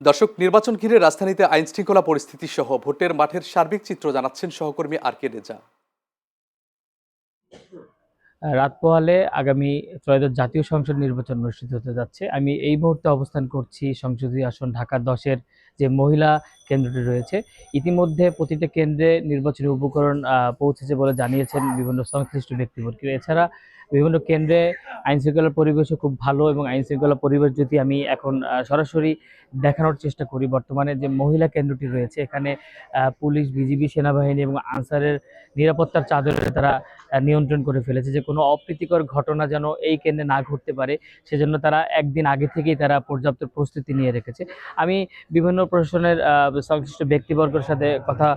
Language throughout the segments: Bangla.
দর্শক, নির্বাচন ঘিরে রাজধানীতে আইন শৃঙ্খলা পরিস্থিতি সহ ভোটের মাঠের সার্বিক চিত্র জানাচ্ছেন সহকর্মী আর কে রেজা। রাত পোহালে আগামী ত্রয়োদশ জাতীয় সংসদ নির্বাচন অনুষ্ঠিত হতে যাচ্ছে। আমি এই মুহূর্তে অবস্থান করছি সংসদীয় আসন ঢাকা 10-এর যে মহিলা কেন্দ্রটি রয়েছে। ইতিমধ্যে প্রতিটা কেন্দ্রে নির্বাচনী উপকরণ পৌঁছেছে বলে জানিয়েছেন বিভিন্ন সংশ্লিষ্ট ব্যক্তিবর্গ। এছাড়া বিভিন্ন কেন্দ্রে আইন শৃঙ্খলার পরিবেশও খুব ভালো, এবং আইন শৃঙ্খলা পরিবেশ যদি আমি এখন সরাসরি দেখানোর চেষ্টা করি, বর্তমানে যে মহিলা কেন্দ্রটি রয়েছে এখানে পুলিশ, বিজিবি, সেনাবাহিনী এবং আনসারের নিরাপত্তার চাদরে তারা নিয়ন্ত্রণ করে ফেলেছে, যে কোনো অপ্রীতিকর ঘটনা যেন এই কেন্দ্রে না ঘটতে পারে সেজন্য তারা একদিন আগে থেকেই তারা পর্যাপ্ত প্রস্তুতি নিয়ে রেখেছে। আমি বিভিন্ন প্রশাসনের সংশ্লিষ্ট ব্যক্তিবর্গের সাথে কথা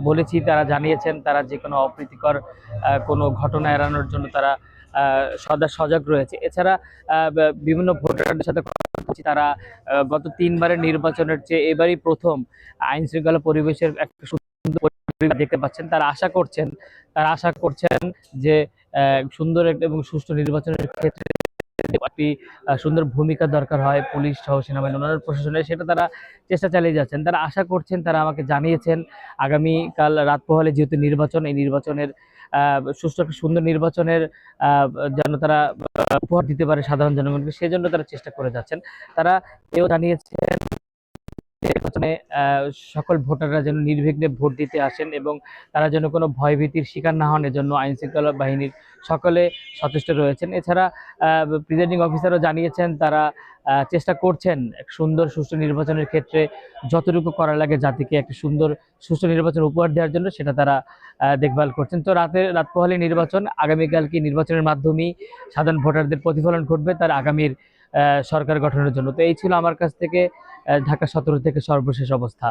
বলেছি, তারা জানিয়েছেন তারা যে কোনো অপ্রীতিকর কোনো ঘটনা এড়ানোর জন্য তারা সদা সজাগ রয়েছে। এছাড়া বিভিন্ন ভোটারদের সাথে কথা বলছি, তারা গত 3বারের নির্বাচনের চেয়ে এবারই প্রথম আইন শৃঙ্খলা পরিবেশের একটা সুন্দর পরিবেশ দেখতে পাচ্ছেন। তারা আশা করছেন যে সুন্দর এবং সুষ্ঠু নির্বাচনের ক্ষেত্রে একটি সুন্দর ভূমিকা দরকার হয় পুলিশ সহ সেনাবাহিনী অন্যান্য প্রশাসনের, সেটা তারা চেষ্টা চালিয়ে যাচ্ছেন। তারা আশা করছেন, তারা আমাকে জানিয়েছেন আগামীকাল রাত পোহালে যেহেতু নির্বাচন, এই নির্বাচনের সুষ্ঠু একটা সুন্দর নির্বাচনের যেন তারা উপহার দিতে পারে সাধারণ জনগণকে, সেজন্য তারা চেষ্টা করে যাচ্ছেন। তারা এও জানিয়েছেন নির্বাচনে সকল ভোটাররা যেন নির্বিঘ্নে ভোট দিতে আসেন এবং তারা যেন কোনো ভয়ভীতির শিকার না হন, এজন্য আইন শৃঙ্খলা বাহিনীর সকলে সচেষ্ট রয়েছেন। এছাড়া প্রিজাইডিং অফিসারও জানিয়েছেন তারা চেষ্টা করছেন এক সুন্দর সুষ্ঠু নির্বাচনের ক্ষেত্রে যতটুকু করা লাগে জাতিকে একটা সুন্দর সুষ্ঠু নির্বাচন উপহার দেওয়ার জন্য, সেটা তারা দেখভাল করছেন। তো রাত পোহালে নির্বাচন, আগামীকাল কি নির্বাচনের মাধ্যমেই সাধারণ ভোটারদের প্রতিফলন ঘটবে তার আগামীর সরকার গঠনের জন্য। তো এই ছিল আমার কাছ থেকে ঢাকা 17 থেকে সর্বশেষ অবস্থা।